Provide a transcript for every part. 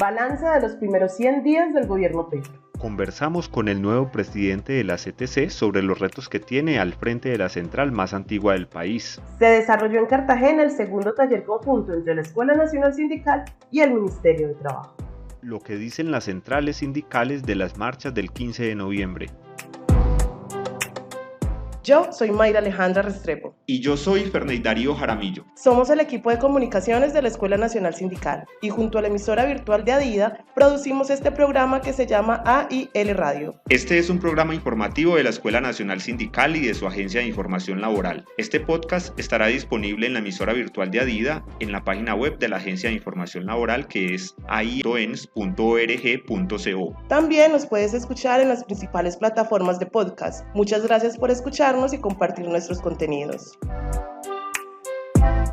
Balance de los primeros 100 días del gobierno Petro. Conversamos con el nuevo presidente de la CTC sobre los retos que tiene al frente de la central más antigua del país. Se desarrolló en Cartagena el segundo taller conjunto entre la Escuela Nacional Sindical y el Ministerio de Trabajo. Lo que dicen las centrales sindicales de las marchas del 15 de noviembre. Yo soy Mayra Alejandra Restrepo. Y yo soy Ferney Darío Jaramillo. Somos el equipo de comunicaciones de la Escuela Nacional Sindical y junto a la emisora virtual de ADIDA producimos este programa que se llama AIL Radio. Este es un programa informativo de la Escuela Nacional Sindical y de su Agencia de Información Laboral. Este podcast estará disponible en la emisora virtual de ADIDA, en la página web de la Agencia de Información Laboral que es ai.ens.org.co. También nos puedes escuchar en las principales plataformas de podcast. Muchas gracias por escucharnos y compartir nuestros contenidos.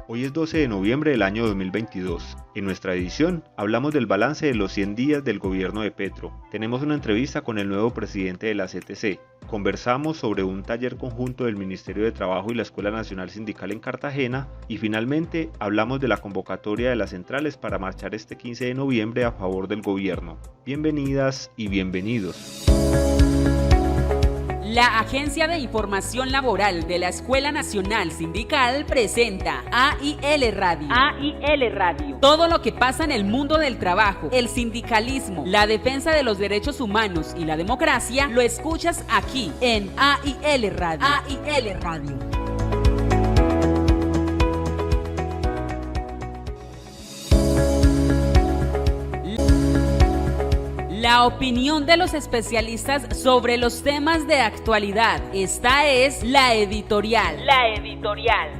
Hoy es 12 de noviembre del año 2022. En nuestra edición hablamos del balance de los 100 días del gobierno de Petro. Tenemos una entrevista con el nuevo presidente de la CTC. Conversamos sobre un taller conjunto del Ministerio de Trabajo y la Escuela Nacional Sindical en Cartagena y finalmente hablamos de la convocatoria de las centrales para marchar este 15 de noviembre a favor del gobierno. Bienvenidas y bienvenidos. La Agencia de Información Laboral de la Escuela Nacional Sindical presenta AIL Radio. AIL Radio. Todo lo que pasa en el mundo del trabajo, el sindicalismo, la defensa de los derechos humanos y la democracia, lo escuchas aquí en AIL Radio. AIL Radio. La opinión de los especialistas sobre los temas de actualidad. Esta es la editorial. La editorial.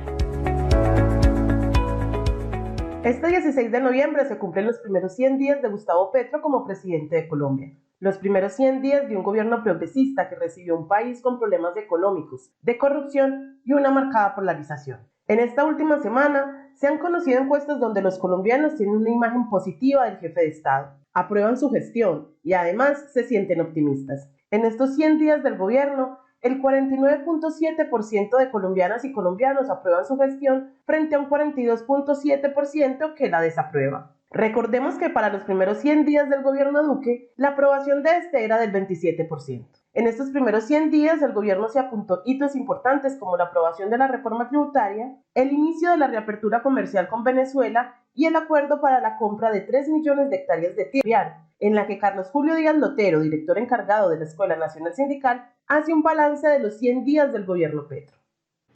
Este 16 de noviembre se cumplen los primeros 100 días de Gustavo Petro como presidente de Colombia. Los primeros 100 días de un gobierno progresista que recibió un país con problemas económicos, de corrupción y una marcada polarización. En esta última semana se han conocido encuestas donde los colombianos tienen una imagen positiva del jefe de Estado, aprueban su gestión y además se sienten optimistas. En estos 100 días del gobierno, el 49.7% de colombianas y colombianos aprueban su gestión frente a un 42.7% que la desaprueba. Recordemos que para los primeros 100 días del gobierno Duque, la aprobación de este era del 27%. En estos primeros 100 días, el gobierno se apuntó hitos importantes como la aprobación de la reforma tributaria, el inicio de la reapertura comercial con Venezuela y el acuerdo para la compra de 3 millones de hectáreas de tierra, en la que Carlos Julio Díaz Lotero, director encargado de la Escuela Nacional Sindical, hace un balance de los 100 días del gobierno Petro.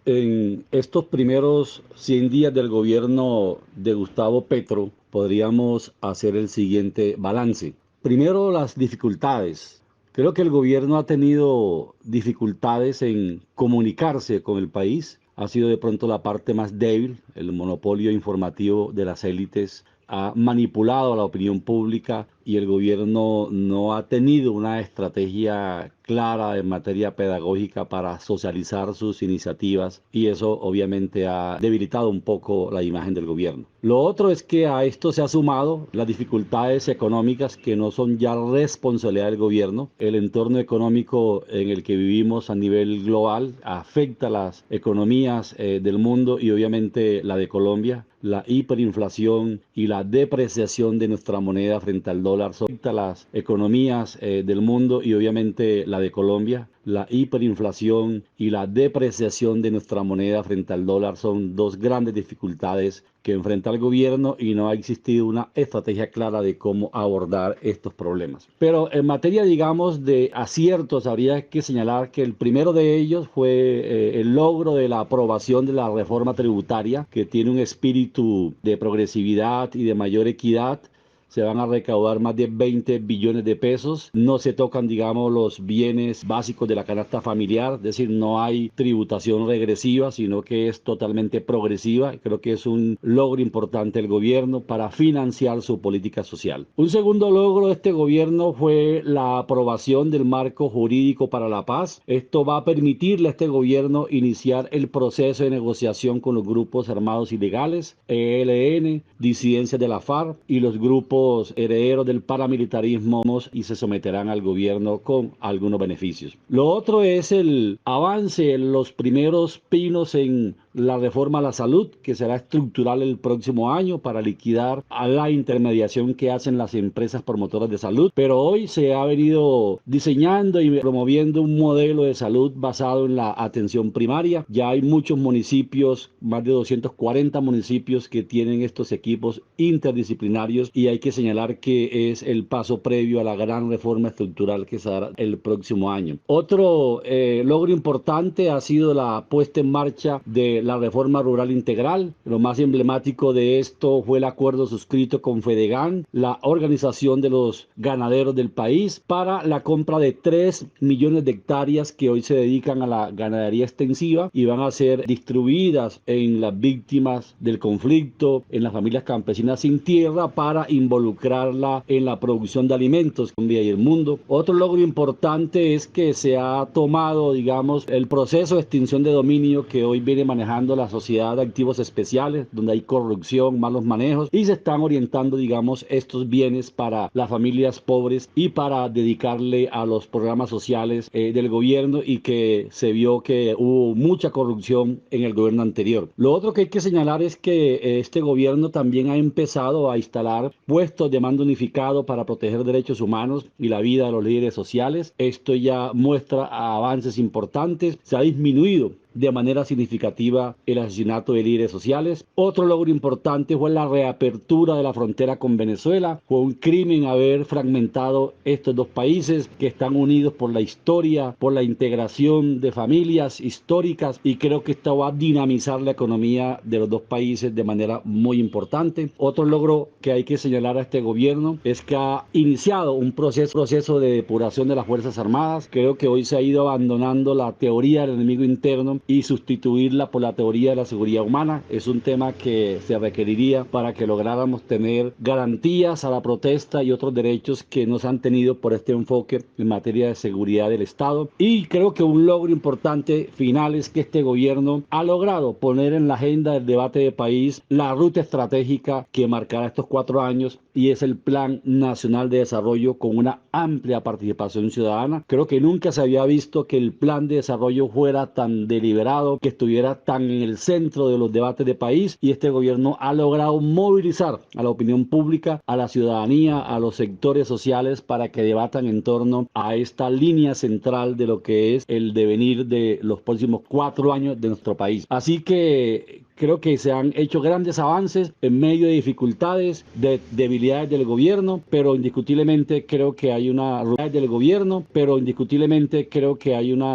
En estos primeros 100 días del gobierno de Gustavo Petro, podríamos hacer el siguiente balance. Primero, las dificultades. Creo que el gobierno ha tenido dificultades en comunicarse con el país. Ha sido de pronto la parte más débil. El monopolio informativo de las élites ha manipulado a la opinión pública y el gobierno no ha tenido una estrategia clara en materia pedagógica para socializar sus iniciativas y eso obviamente ha debilitado un poco la imagen del gobierno. Lo otro es que a esto se ha sumado las dificultades económicas que no son ya responsabilidad del gobierno. El entorno económico en el que vivimos a nivel global afecta a las economías del mundo y obviamente la de Colombia. La hiperinflación y la depreciación de nuestra moneda frente al dólar afecta a las economías del mundo y obviamente la de Colombia. La hiperinflación y la depreciación de nuestra moneda frente al dólar son dos grandes dificultades que enfrenta el gobierno y no ha existido una estrategia clara de cómo abordar estos problemas. Pero en materia, digamos, de aciertos, habría que señalar que el primero de ellos fue el logro de la aprobación de la reforma tributaria, que tiene un espíritu de progresividad y de mayor equidad. Se van a recaudar más de 20 billones de pesos. No se tocan, digamos, los bienes básicos de la canasta familiar, es decir, no hay tributación regresiva, sino que es totalmente progresiva. Creo que es un logro importante del gobierno para financiar su política social. Un segundo logro de este gobierno fue la aprobación del marco jurídico para la paz. Esto va a permitirle a este gobierno iniciar el proceso de negociación con los grupos armados ilegales, ELN, disidencias de la FARC y los grupos herederos del paramilitarismo y se someterán al gobierno con algunos beneficios. Lo otro es el avance en los primeros pinos en la reforma a la salud, que será estructural el próximo año para liquidar a la intermediación que hacen las empresas promotoras de salud. Pero hoy se ha venido diseñando y promoviendo un modelo de salud basado en la atención primaria. Ya hay muchos municipios, más de 240 municipios que tienen estos equipos interdisciplinarios, y hay que señalar que es el paso previo a la gran reforma estructural que se hará el próximo año. Otro logro importante ha sido la puesta en marcha de la reforma rural integral. Lo más emblemático de esto fue el acuerdo suscrito con Fedegan, la organización de los ganaderos del país, para la compra de 3 millones de hectáreas que hoy se dedican a la ganadería extensiva y van a ser distribuidas en las víctimas del conflicto, en las familias campesinas sin tierra, para involucrarla en la producción de alimentos en Colombia y el mundo. Otro logro importante es que se ha tomado, digamos, el proceso de extinción de dominio que hoy viene manejando la sociedad de activos especiales, donde hay corrupción, malos manejos, y se están orientando, digamos, estos bienes para las familias pobres y para dedicarle a los programas sociales del gobierno, y que se vio que hubo mucha corrupción en el gobierno anterior. Lo otro que hay que señalar es que este gobierno también ha empezado a instalar puestos de mando unificado para proteger derechos humanos y la vida de los líderes sociales. Esto ya muestra avances importantes. Se ha disminuido de manera significativa el asesinato de líderes sociales. Otro logro importante fue la reapertura de la frontera con Venezuela. Fue un crimen haber fragmentado estos dos países que están unidos por la historia, por la integración de familias históricas, y creo que esto va a dinamizar la economía de los dos países de manera muy importante. Otro logro que hay que señalar a este gobierno es que ha iniciado un proceso de depuración de las Fuerzas Armadas. Creo que hoy se ha ido abandonando la teoría del enemigo interno y sustituirla por la teoría de la seguridad humana. Es un tema que se requeriría para que lográramos tener garantías a la protesta y otros derechos que no se han tenido por este enfoque en materia de seguridad del Estado. Y creo que un logro importante final es que este gobierno ha logrado poner en la agenda del debate de país la ruta estratégica que marcará estos 4 años, y es el Plan Nacional de Desarrollo con una amplia participación ciudadana. Creo que nunca se había visto que el plan de desarrollo fuera tan deliberado, que estuviera tan en el centro de los debates de país, y este gobierno ha logrado movilizar a la opinión pública, a la ciudadanía, a los sectores sociales para que debatan en torno a esta línea central de lo que es el devenir de los próximos 4 años de nuestro país. Así que creo que se han hecho grandes avances en medio de dificultades, de debilidades del gobierno, pero indiscutiblemente creo que hay una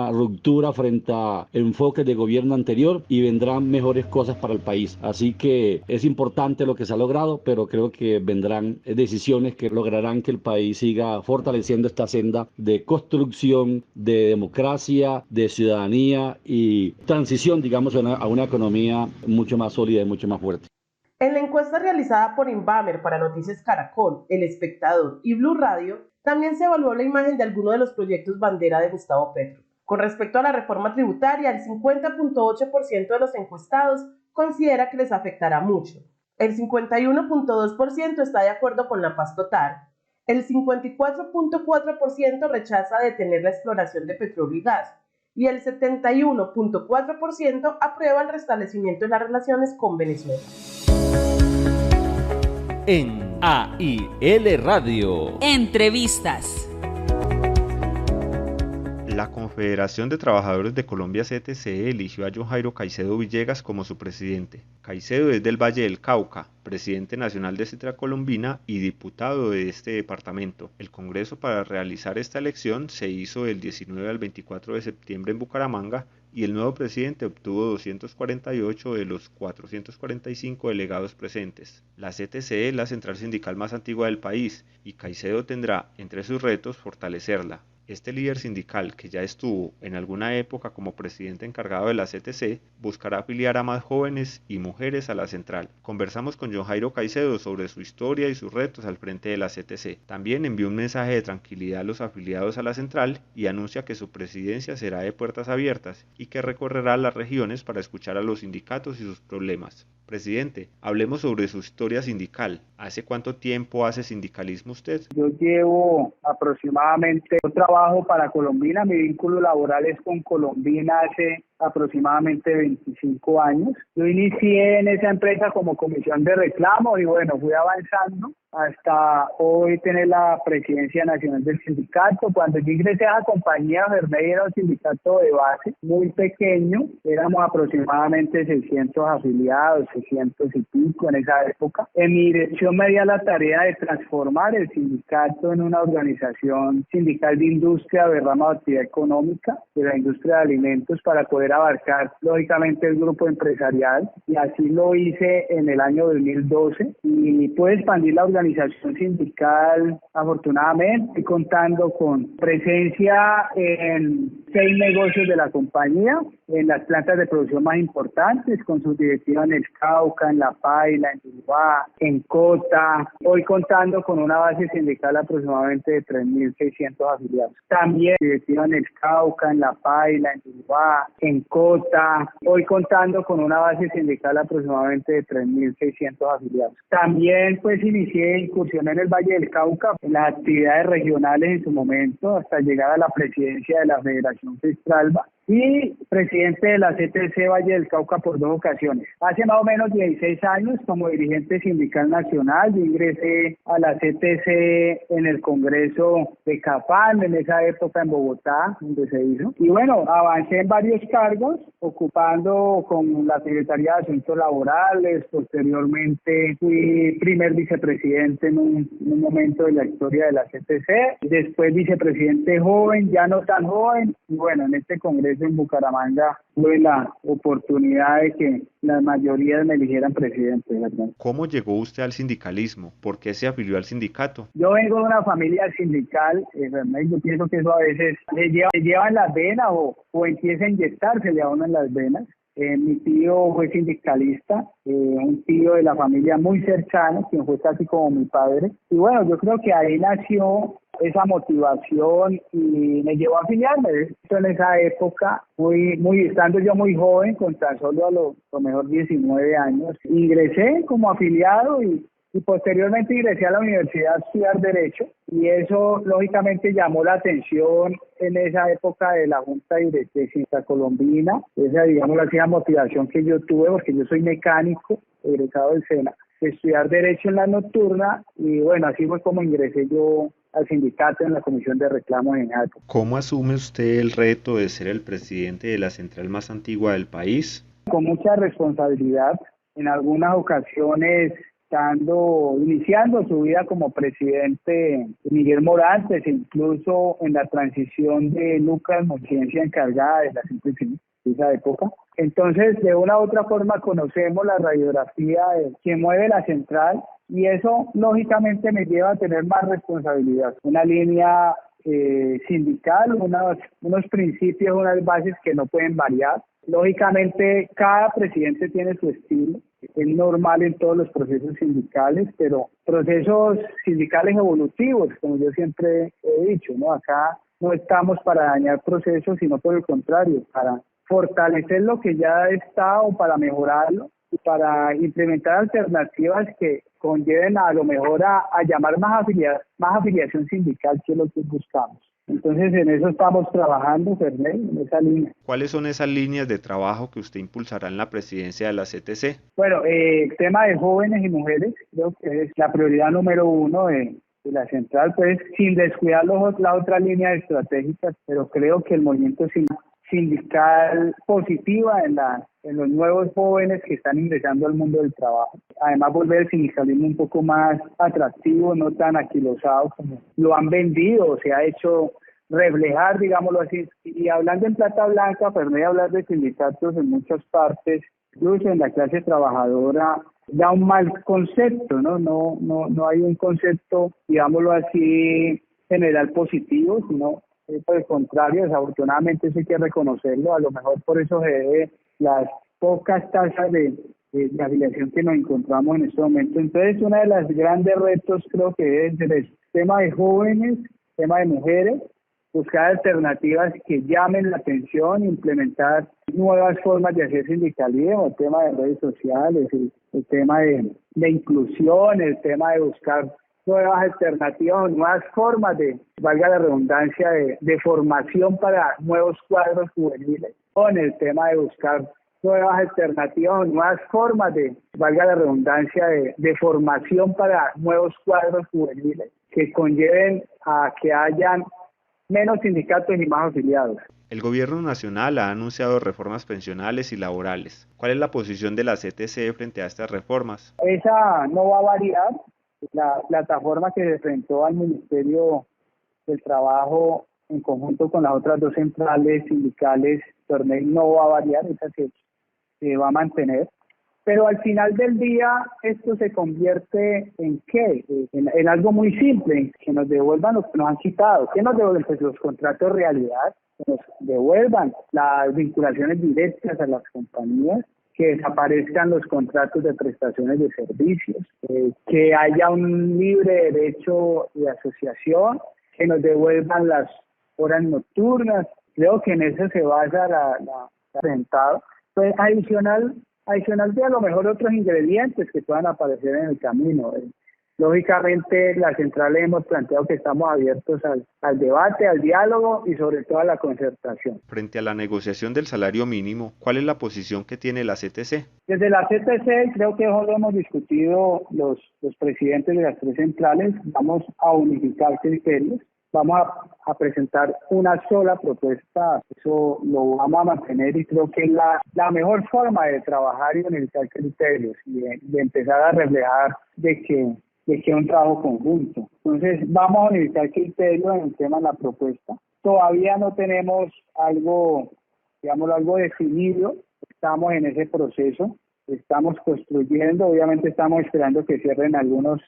ruptura frente a enfoques de gobierno anterior, y vendrán mejores cosas para el país. Así que es importante lo que se ha logrado, pero creo que vendrán decisiones que lograrán que el país siga fortaleciendo esta senda de construcción, de democracia, de ciudadanía y transición, digamos, a una economía mucho más sólida y mucho más fuerte. En la encuesta realizada por Invamer para Noticias Caracol, El Espectador y Blue Radio, también se evaluó la imagen de algunos de los proyectos bandera de Gustavo Petro. Con respecto a la reforma tributaria, el 50.8% de los encuestados considera que les afectará mucho. El 51.2% está de acuerdo con la paz total. El 54.4% rechaza detener la exploración de petróleo y gas. Y el 71.4% aprueba el restablecimiento de las relaciones con Venezuela. En AIL Radio. Entrevistas. La Confederación de Trabajadores de Colombia CTC eligió a John Jairo Caicedo Villegas como su presidente. Caicedo es del Valle del Cauca, presidente nacional de Citra Colombina y diputado de este departamento. El Congreso para realizar esta elección se hizo del 19 al 24 de septiembre en Bucaramanga, y el nuevo presidente obtuvo 248 de los 445 delegados presentes. La CTC es la central sindical más antigua del país, y Caicedo tendrá entre sus retos fortalecerla. Este líder sindical, que ya estuvo en alguna época como presidente encargado de la CTC, buscará afiliar a más jóvenes y mujeres a la central. Conversamos con John Jairo Caicedo sobre su historia y sus retos al frente de la CTC. También envió un mensaje de tranquilidad a los afiliados a la central y anuncia que su presidencia será de puertas abiertas y que recorrerá las regiones para escuchar a los sindicatos y sus problemas. Presidente, hablemos sobre su historia sindical. ¿Hace cuánto tiempo hace sindicalismo usted? Yo llevo yo trabajo para Colombina, mi vínculo laboral es con Colombina hace aproximadamente 25 años. Yo inicié en esa empresa como comisión de reclamos y bueno, fui avanzando hasta hoy tener la presidencia nacional del sindicato. Cuando yo ingresé a la compañía, Fermey era un sindicato de base muy pequeño, éramos aproximadamente 600 afiliados, 600 y pico en esa época. En mi dirección me dio la tarea de transformar el sindicato en una organización sindical de industria de rama de actividad económica, de la industria de alimentos, para poder abarcar lógicamente el grupo empresarial, y así lo hice en el año 2012 y pude expandir la organización sindical afortunadamente, contando con presencia en 6 negocios de la compañía, en las plantas de producción más importantes, con sus directivas en el Cauca, en La Paila, en Tuluá, en Cota, hoy contando con una base sindical aproximadamente de 3.600 afiliados. También directiva en el Cauca, en La Paila, en Tuluá, en Cota, hoy contando con una base sindical aproximadamente de 3.600 afiliados. También pues incursioné en el Valle del Cauca, en las actividades regionales en su momento, hasta llegar a la presidencia de la Federación Festralba y presidente de la CTC Valle del Cauca por 2 ocasiones. Hace más o menos 16 años, como dirigente sindical nacional, yo ingresé a la CTC en el Congreso de Cafán, en esa época en Bogotá, donde se hizo. Y bueno, avancé en varios cargos, ocupando con la Secretaría de Asuntos Laborales. Posteriormente fui primer vicepresidente en un momento de la historia de la CTC. Después vicepresidente joven, ya no tan joven. Y bueno, en este Congreso en Bucaramanga tuve la oportunidad de que la mayoría me eligieran presidente, ¿verdad? ¿Cómo llegó usted al sindicalismo? ¿Por qué se afilió al sindicato? Yo vengo de una familia sindical, yo pienso que eso a veces se lleva en las venas o empieza a inyectarse a uno en las venas. Mi tío fue sindicalista, un tío de la familia muy cercano, quien fue casi como mi padre. Y bueno, yo creo que ahí nació esa motivación y me llevó a afiliarme. En esa época, estando yo muy joven, con tan solo a lo mejor 19 años, ingresé como afiliado y posteriormente ingresé a la universidad a estudiar Derecho, y eso lógicamente llamó la atención en esa época de la Junta Directiva Colombina. Esa, digamos, la motivación que yo tuve, porque yo soy mecánico, egresado del SENA, de estudiar Derecho en la nocturna, y bueno, así fue como ingresé yo al sindicato en la comisión de reclamos en alto. ¿Cómo asume usted el reto de ser el presidente de la central más antigua del país? Con mucha responsabilidad, en algunas ocasiones iniciando su vida como presidente Miguel Morantes, incluso en la transición de Lucas, presidencia encargada de la simplicidad de esa época. Entonces, de una u otra forma, conocemos la radiografía que mueve la central, y eso lógicamente me lleva a tener más responsabilidad. Una línea sindical, unos principios, unas bases que no pueden variar. Lógicamente, cada presidente tiene su estilo. Es normal en todos los procesos sindicales, pero procesos sindicales evolutivos, como yo siempre he dicho, ¿no? Acá no estamos para dañar procesos, sino por el contrario, para fortalecer lo que ya está o para mejorarlo y para implementar alternativas que conlleven a lo mejor a llamar más afiliación sindical, que es lo que buscamos. Entonces, en eso estamos trabajando, Fermey, en esa línea. ¿Cuáles son esas líneas de trabajo que usted impulsará en la presidencia de la CTC? Bueno, el tema de jóvenes y mujeres creo que es la prioridad número 1 de la central, pues sin descuidar las otras líneas estratégicas, pero creo que el movimiento sindical positiva en los nuevos jóvenes que están ingresando al mundo del trabajo. Además, volver el sindicalismo un poco más atractivo, no tan aquilosado como lo han vendido, se ha hecho reflejar, digámoslo así. Y hablando en plata blanca, pero no hay hablar de sindicatos en muchas partes, incluso en la clase trabajadora, da un mal concepto, ¿no? No hay un concepto, digámoslo así, general positivo, sino por el contrario, desafortunadamente eso hay que reconocerlo. A lo mejor por eso se debe las pocas tasas de afiliación que nos encontramos en este momento. Entonces, uno de los grandes retos creo que es el tema de jóvenes, tema de mujeres, buscar alternativas que llamen la atención, implementar nuevas formas de hacer sindicalismo, el tema de redes sociales, el tema de inclusión, el tema de buscar nuevas alternativas, nuevas formas valga la redundancia, de formación para nuevos cuadros juveniles, con el tema de buscar nuevas alternativas, nuevas formas valga la redundancia, de formación para nuevos cuadros juveniles que conlleven a que hayan menos sindicatos y más afiliados. El gobierno nacional ha anunciado reformas pensionales y laborales. ¿Cuál es la posición de la CTC frente a estas reformas? Esa no va a variar. La plataforma que se presentó al Ministerio del Trabajo en conjunto con las otras dos centrales sindicales, Tornei, no va a variar, esa se va a mantener. Pero al final del día esto se convierte en ¿qué? En algo muy simple, que nos devuelvan lo que nos han quitado. ¿Qué nos devuelven? Pues los contratos de realidad, que nos devuelvan las vinculaciones directas a las compañías, que desaparezcan los contratos de prestaciones de servicios, que haya un libre derecho de asociación, que nos devuelvan las horas nocturnas. Creo que en eso se basa la presentado. Pues adicional de a lo mejor otros ingredientes que puedan aparecer en el camino. Lógicamente, la central hemos planteado que estamos abiertos al debate, al diálogo y sobre todo a la concertación. Frente a la negociación del salario mínimo, ¿cuál es la posición que tiene la CTC? Desde la CTC, creo que eso lo hemos discutido los presidentes de las tres centrales. Vamos a unificar criterios. Vamos a presentar una sola propuesta, eso lo vamos a mantener y creo que es la mejor forma de trabajar y unificar criterios y de empezar a reflejar de que es un trabajo conjunto. Entonces vamos a unificar criterios en el tema de la propuesta. Todavía no tenemos algo definido, estamos en ese proceso. Estamos construyendo, obviamente estamos esperando que cierren algunos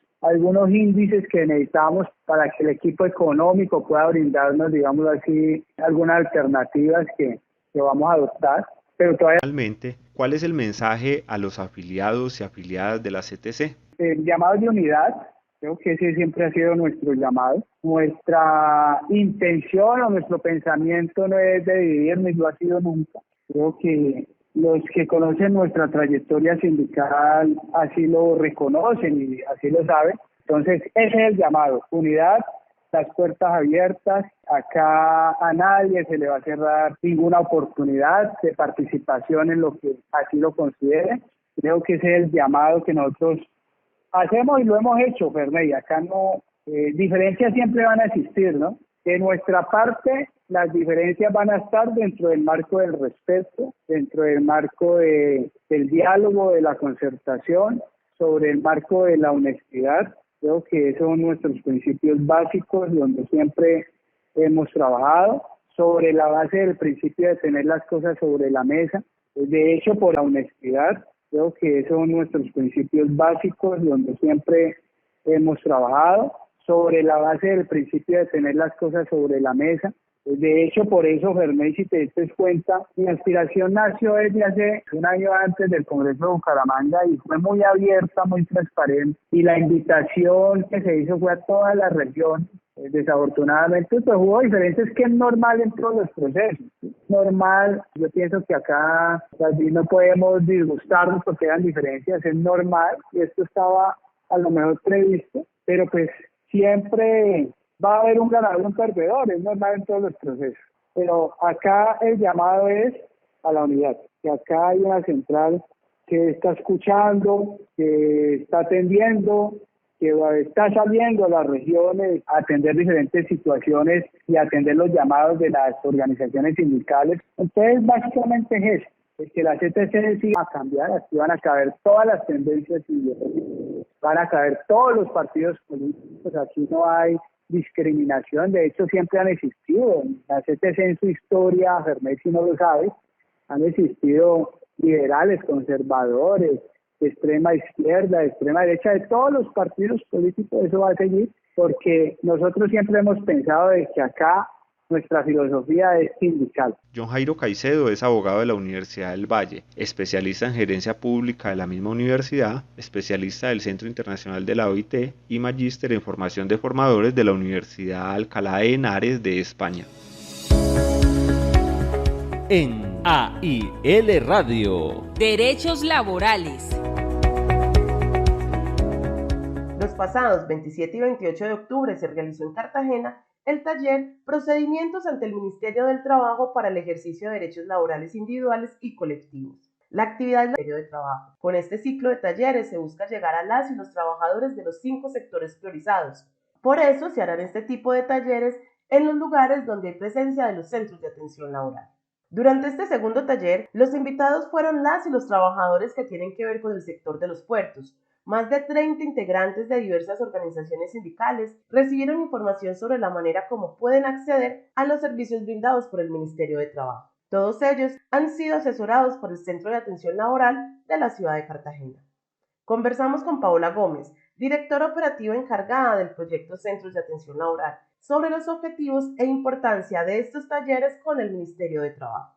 índices que necesitamos para que el equipo económico pueda brindarnos, digámoslo así, algunas alternativas que vamos a adoptar. Pero todavía... Finalmente, ¿cuál es el mensaje a los afiliados y afiliadas de la CTC? El llamado de unidad, creo que ese siempre ha sido nuestro llamado. Nuestra intención o nuestro pensamiento no es de dividir, ni lo ha sido nunca. Creo que los que conocen nuestra trayectoria sindical así lo reconocen y así lo saben. Entonces, ese es el llamado, unidad, las puertas abiertas. Acá a nadie se le va a cerrar ninguna oportunidad de participación en lo que así lo considere. Creo que ese es el llamado que nosotros hacemos y lo hemos hecho, Ferney. Acá no, diferencias siempre van a existir, ¿no? De nuestra parte, las diferencias van a estar dentro del marco del respeto, dentro del marco del diálogo, de la concertación, sobre el marco de la honestidad. Creo que esos son nuestros principios básicos, donde siempre hemos trabajado, sobre la base del principio de tener las cosas sobre la mesa. De hecho, por la honestidad, creo que esos son nuestros principios básicos, donde siempre hemos trabajado, sobre la base del principio de tener las cosas sobre la mesa. De hecho, por eso, Fermey, si te diste cuenta, mi aspiración nació desde hace un año antes del Congreso de Bucaramanga y fue muy abierta, muy transparente. Y la invitación que se hizo fue a toda la región. Desafortunadamente, pues hubo diferencias que es normal en todos los procesos. Normal, yo pienso que acá no podemos disgustarnos porque eran diferencias, es normal y esto estaba a lo mejor previsto, pero pues siempre va a haber un ganador y un perdedor, es normal en todos los procesos. Pero acá el llamado es a la unidad, que acá hay una central que está escuchando, que está atendiendo, que está saliendo a las regiones a atender diferentes situaciones y a atender los llamados de las organizaciones sindicales. Entonces, básicamente es eso, es que la CTC sí va a cambiar, aquí van a caber todas las tendencias ideológicas, van a caber todos los partidos políticos, aquí no hay discriminación, de hecho siempre han existido, la CTC en su historia, Fermey si no lo sabe, han existido liberales, conservadores, de extrema izquierda, de extrema derecha, de todos los partidos políticos, eso va a seguir, porque nosotros siempre hemos pensado de que acá nuestra filosofía es sindical. John Jairo Caicedo es abogado de la Universidad del Valle, especialista en gerencia pública de la misma universidad, especialista del Centro Internacional de la OIT y magíster en formación de formadores de la Universidad Alcalá de Henares de España. En AIL Radio. Derechos laborales. Los pasados 27 y 28 de octubre se realizó en Cartagena el taller Procedimientos ante el Ministerio del Trabajo para el ejercicio de derechos laborales individuales y colectivos. La actividad del Ministerio de Trabajo. Con este ciclo de talleres se busca llegar a las y los trabajadores de los 5 sectores priorizados. Por eso se harán este tipo de talleres en los lugares donde hay presencia de los centros de atención laboral. Durante este segundo taller, los invitados fueron las y los trabajadores que tienen que ver con el sector de los puertos. Más de 30 integrantes de diversas organizaciones sindicales recibieron información sobre la manera como pueden acceder a los servicios brindados por el Ministerio de Trabajo. Todos ellos han sido asesorados por el Centro de Atención Laboral de la ciudad de Cartagena. Conversamos con Paola Gómez, directora operativa encargada del proyecto Centros de Atención Laboral, sobre los objetivos e importancia de estos talleres con el Ministerio de Trabajo.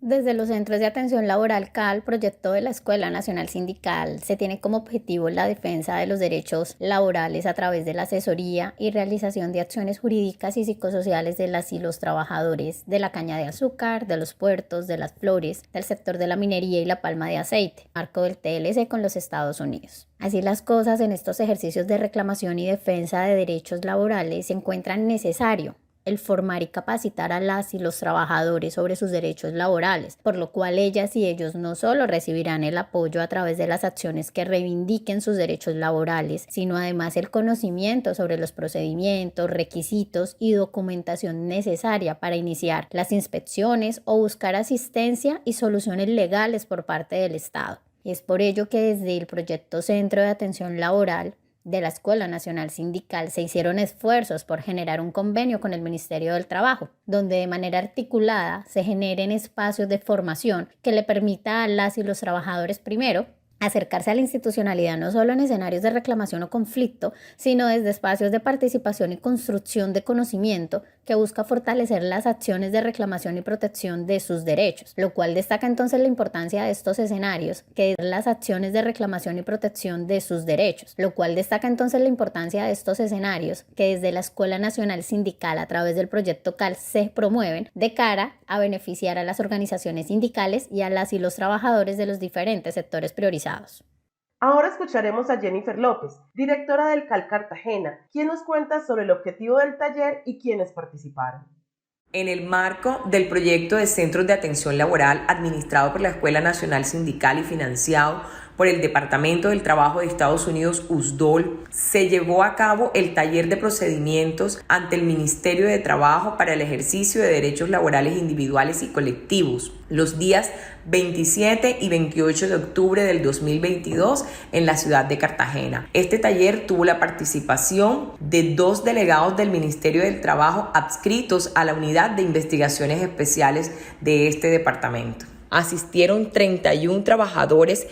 Desde los Centros de Atención Laboral CAL, proyecto de la Escuela Nacional Sindical, se tiene como objetivo la defensa de los derechos laborales a través de la asesoría y realización de acciones jurídicas y psicosociales de las y los trabajadores de la caña de azúcar, de los puertos, de las flores, del sector de la minería y la palma de aceite, marco del TLC con los Estados Unidos. Así las cosas, en estos ejercicios de reclamación y defensa de derechos laborales se encuentran necesario el formar y capacitar a las y los trabajadores sobre sus derechos laborales, por lo cual ellas y ellos no solo recibirán el apoyo a través de las acciones que reivindiquen sus derechos laborales, sino además el conocimiento sobre los procedimientos, requisitos y documentación necesaria para iniciar las inspecciones o buscar asistencia y soluciones legales por parte del Estado. Y es por ello que desde el proyecto Centro de Atención Laboral de la Escuela Nacional Sindical se hicieron esfuerzos por generar un convenio con el Ministerio del Trabajo, donde de manera articulada se generen espacios de formación que le permita a las y los trabajadores primero acercarse a la institucionalidad no solo en escenarios de reclamación o conflicto, sino desde espacios de participación y construcción de conocimiento que busca fortalecer las acciones de reclamación y protección de sus derechos, lo cual destaca entonces la importancia de estos escenarios, que es las acciones de reclamación y protección de sus derechos, lo cual destaca entonces la importancia de estos escenarios que desde la Escuela Nacional Sindical a través del proyecto CAL se promueven de cara a beneficiar a las organizaciones sindicales y a las y los trabajadores de los diferentes sectores priorizados. Ahora escucharemos a Jennifer López, directora del CAL Cartagena, quien nos cuenta sobre el objetivo del taller y quienes participaron. En el marco del proyecto de Centros de Atención Laboral administrado por la Escuela Nacional Sindical y financiado por el Departamento del Trabajo de Estados Unidos, USDOL, se llevó a cabo el taller de procedimientos ante el Ministerio de Trabajo para el ejercicio de derechos laborales individuales y colectivos, los días 27 y 28 de octubre del 2022 en la ciudad de Cartagena. Este taller tuvo la participación de 2 delegados del Ministerio del Trabajo adscritos a la Unidad de Investigaciones Especiales de este departamento. Asistieron 31 trabajadores,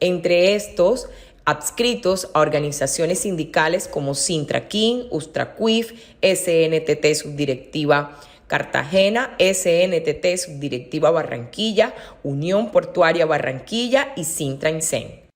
entre estos adscritos a organizaciones sindicales como Sintraquin, Ustracuif, SNTT Subdirectiva Cartagena, SNTT Subdirectiva Barranquilla, Unión Portuaria Barranquilla y Sintra-Incen.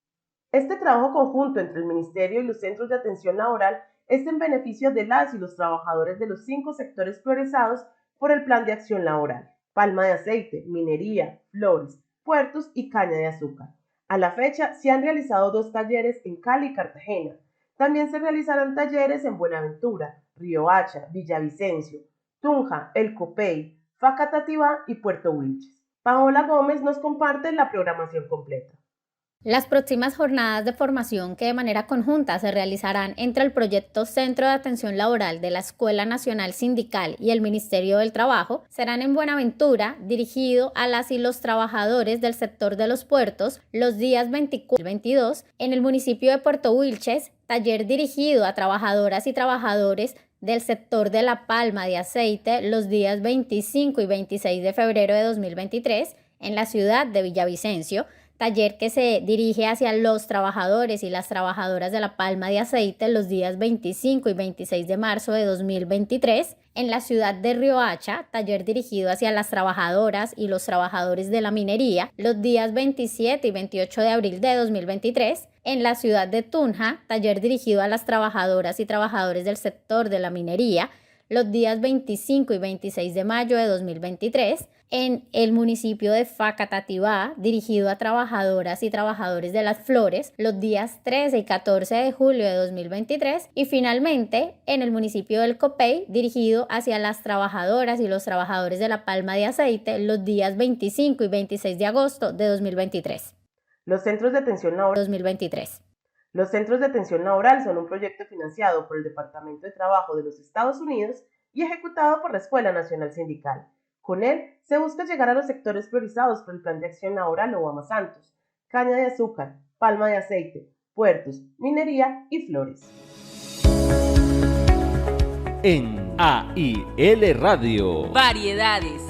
Este trabajo conjunto entre el Ministerio y los Centros de Atención Laboral es en beneficio de las y los trabajadores de los 5 sectores priorizados por el Plan de Acción Laboral: palma de aceite, minería, flores, puertos y caña de azúcar. A la fecha se han realizado 2 talleres en Cali y Cartagena. También se realizarán talleres en Buenaventura, Riohacha, Villavicencio, Tunja, El Copey, Facatativá y Puerto Wilches. Paola Gómez nos comparte la programación completa. Las próximas jornadas de formación que de manera conjunta se realizarán entre el proyecto Centro de Atención Laboral de la Escuela Nacional Sindical y el Ministerio del Trabajo serán en Buenaventura, dirigido a las y los trabajadores del sector de los puertos, los días 24 y 22, en el municipio de Puerto Wilches, taller dirigido a trabajadoras y trabajadores del sector de la palma de aceite los días 25 y 26 de febrero de 2023 en la ciudad de Villavicencio, taller que se dirige hacia los trabajadores y las trabajadoras de la palma de aceite los días 25 y 26 de marzo de 2023 en la ciudad de Riohacha, taller dirigido hacia las trabajadoras y los trabajadores de la minería los días 27 y 28 de abril de 2023 en la ciudad de Tunja, taller dirigido a las trabajadoras y trabajadores del sector de la minería los días 25 y 26 de mayo de 2023, en el municipio de Facatativá, dirigido a trabajadoras y trabajadores de las flores, los días 13 y 14 de julio de 2023, y finalmente en el municipio del Copey, dirigido hacia las trabajadoras y los trabajadores de la palma de aceite, los días 25 y 26 de agosto de 2023. Los centros de atención laboral 2023. Los centros de atención laboral son un proyecto financiado por el Departamento de Trabajo de los Estados Unidos y ejecutado por la Escuela Nacional Sindical. Con él se busca llegar a los sectores priorizados por el Plan de Acción Laboral Obama Santos: caña de azúcar, palma de aceite, puertos, minería y flores. En AIL Radio. Variedades.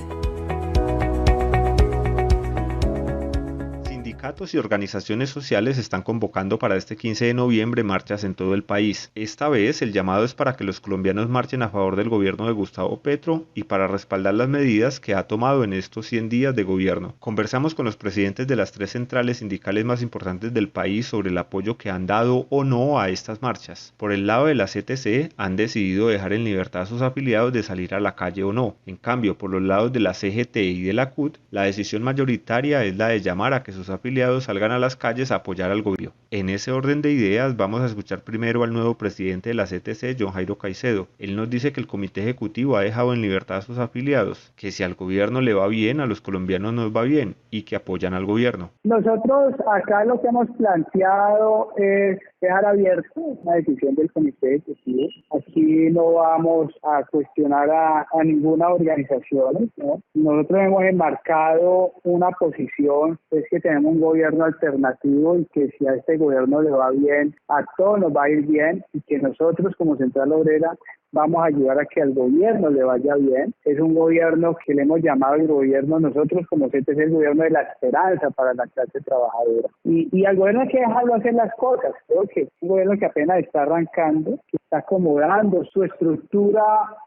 Sindicatos y organizaciones sociales están convocando para este 15 de noviembre marchas en todo el país. Esta vez el llamado es para que los colombianos marchen a favor del gobierno de Gustavo Petro y para respaldar las medidas que ha tomado en estos 100 días de gobierno. Conversamos con los presidentes de las 3 centrales sindicales más importantes del país sobre el apoyo que han dado o no a estas marchas. Por el lado de la CTC, han decidido dejar en libertad a sus afiliados de salir a la calle o no. En cambio, por los lados de la CGT y de la CUT, la decisión mayoritaria es la de llamar a que sus afiliados salgan a las calles a apoyar al gobierno. En ese orden de ideas, vamos a escuchar primero al nuevo presidente de la CTC, John Jairo Caicedo. Él nos dice que el comité ejecutivo ha dejado en libertad a sus afiliados, que si al gobierno le va bien, a los colombianos nos va bien y que apoyan al gobierno. Nosotros acá lo que hemos planteado es dejar abierta una decisión del comité ejecutivo. Aquí no vamos a cuestionar a ninguna organización, ¿no? Nosotros hemos enmarcado una posición, es que tenemos un gobierno alternativo y que si a este gobierno le va bien, a todos nos va a ir bien, y que nosotros como Central Obrera vamos a ayudar a que al gobierno le vaya bien. Es un gobierno que le hemos llamado el gobierno, nosotros como CTC, el gobierno de la esperanza para la clase trabajadora. Y al gobierno hay que dejarlo hacer las cosas. Creo que es un gobierno que apenas está arrancando, que está acomodando su estructura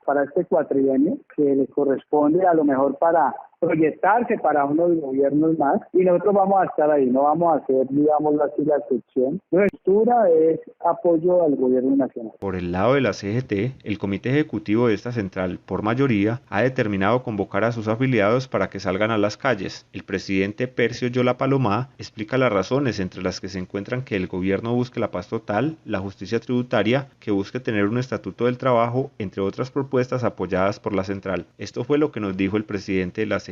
para este cuatrienio, que le corresponde a lo mejor para proyectarse para unos gobiernos más, y nosotros vamos a estar ahí, no vamos a hacer, digámoslo así, la excepción. Nuestra postura es apoyo al gobierno nacional. Por el lado de la CGT, el comité ejecutivo de esta central, por mayoría, ha determinado convocar a sus afiliados para que salgan a las calles. El presidente Percio Yola Palomá explica las razones entre las que se encuentran que el gobierno busque la paz total, la justicia tributaria, que busque tener un estatuto del trabajo, entre otras propuestas apoyadas por la central. Esto fue lo que nos dijo el presidente de la CGT.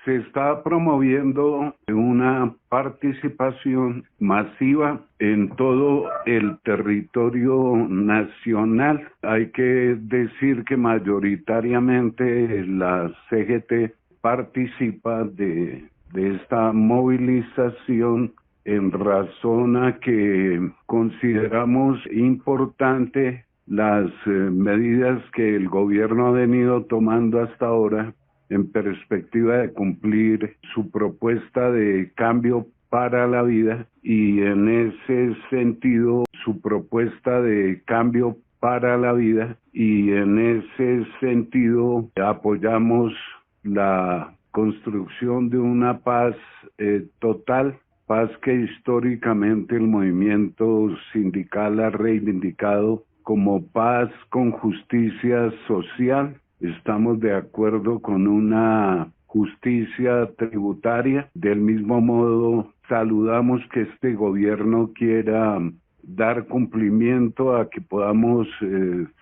Se está promoviendo una participación masiva en todo el territorio nacional. Hay que decir que mayoritariamente la CGT participa de esta movilización en razón a que consideramos importante las medidas que el gobierno ha venido tomando hasta ahora en perspectiva de cumplir su propuesta de cambio para la vida, y en ese sentido su propuesta de cambio para la vida, y en ese sentido apoyamos la construcción de una paz total, paz que históricamente el movimiento sindical ha reivindicado como paz con justicia social. Estamos de acuerdo con una justicia tributaria. Del mismo modo, saludamos que este gobierno quiera dar cumplimiento a que podamos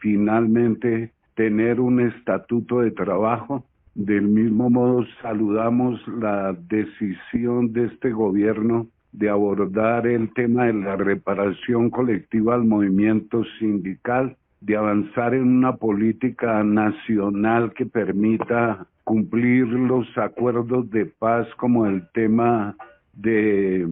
finalmente tener un estatuto de trabajo. Del mismo modo, saludamos la decisión de este gobierno de abordar el tema de la reparación colectiva al movimiento sindical, de avanzar en una política nacional que permita cumplir los acuerdos de paz, como el tema de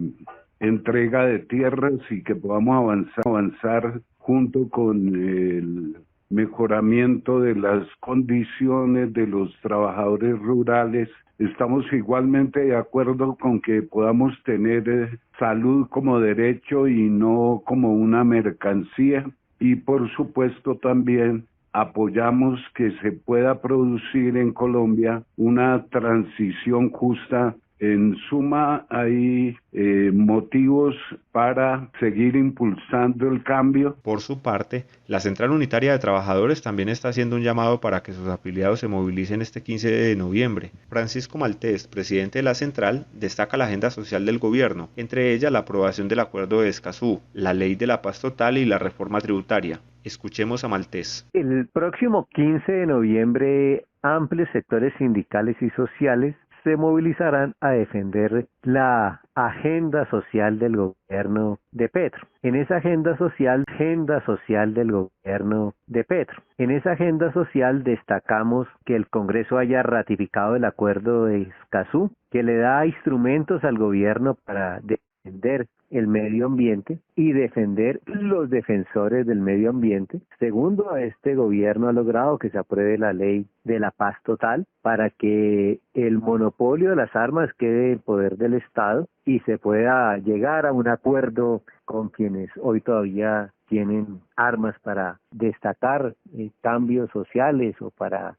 entrega de tierras, y que podamos avanzar junto con el mejoramiento de las condiciones de los trabajadores rurales. Estamos igualmente de acuerdo con que podamos tener salud como derecho y no como una mercancía. Y por supuesto también apoyamos que se pueda producir en Colombia una transición justa En suma, hay motivos para seguir impulsando el cambio. Por su parte, la Central Unitaria de Trabajadores también está haciendo un llamado para que sus afiliados se movilicen este 15 de noviembre. Francisco Maltés, presidente de la Central, destaca la agenda social del gobierno, entre ellas la aprobación del Acuerdo de Escazú, la Ley de la Paz Total y la reforma tributaria. Escuchemos a Maltés. El próximo 15 de noviembre, amplios sectores sindicales y sociales se movilizarán a defender la agenda social del gobierno de Petro. En esa agenda social del gobierno de Petro. En esa agenda social destacamos que el Congreso haya ratificado el acuerdo de Escazú, que le da instrumentos al gobierno para defender el medio ambiente y defender los defensores del medio ambiente. Segundo, este gobierno ha logrado que se apruebe la ley de la paz total para que el monopolio de las armas quede en poder del Estado y se pueda llegar a un acuerdo con quienes hoy todavía tienen armas para destacar cambios sociales o para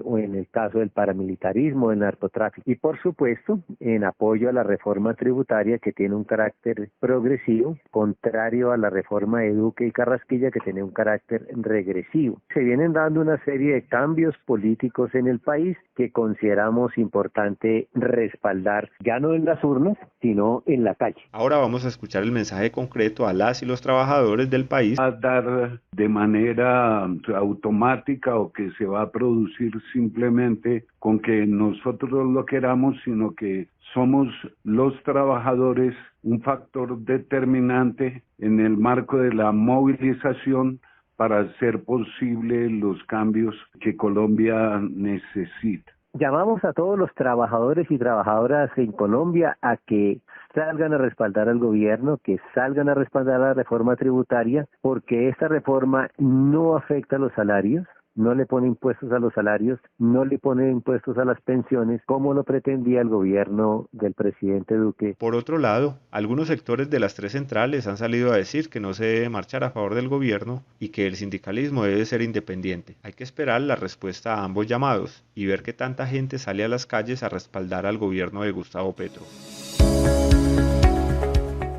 o en el caso del paramilitarismo, del narcotráfico. Y por supuesto, en apoyo a la reforma tributaria que tiene un carácter progresivo, contrario a la reforma de Duque y Carrasquilla que tiene un carácter regresivo. Se vienen dando una serie de cambios políticos en el país que consideramos importante respaldar, ya no en las urnas, sino en la calle. Ahora vamos a escuchar el mensaje concreto a las y los trabajadores del país. A dar de manera automática o que se va a producir simplemente con que nosotros lo queramos, sino que somos los trabajadores un factor determinante en el marco de la movilización para hacer posible los cambios que Colombia necesita. Llamamos a todos los trabajadores y trabajadoras en Colombia a que salgan a respaldar al gobierno, que salgan a respaldar la reforma tributaria, porque esta reforma no afecta a los salarios, no le pone impuestos a los salarios, no le pone impuestos a las pensiones, como lo pretendía el gobierno del presidente Duque. Por otro lado, algunos sectores de las tres centrales han salido a decir que no se debe marchar a favor del gobierno y que el sindicalismo debe ser independiente. Hay que esperar la respuesta a ambos llamados y ver qué tanta gente sale a las calles a respaldar al gobierno de Gustavo Petro.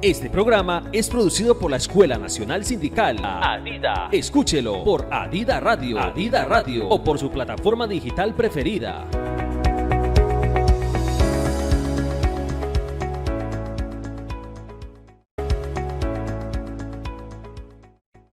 Este programa es producido por la Escuela Nacional Sindical ADIDA. Escúchelo por ADIDA Radio o por su plataforma digital preferida.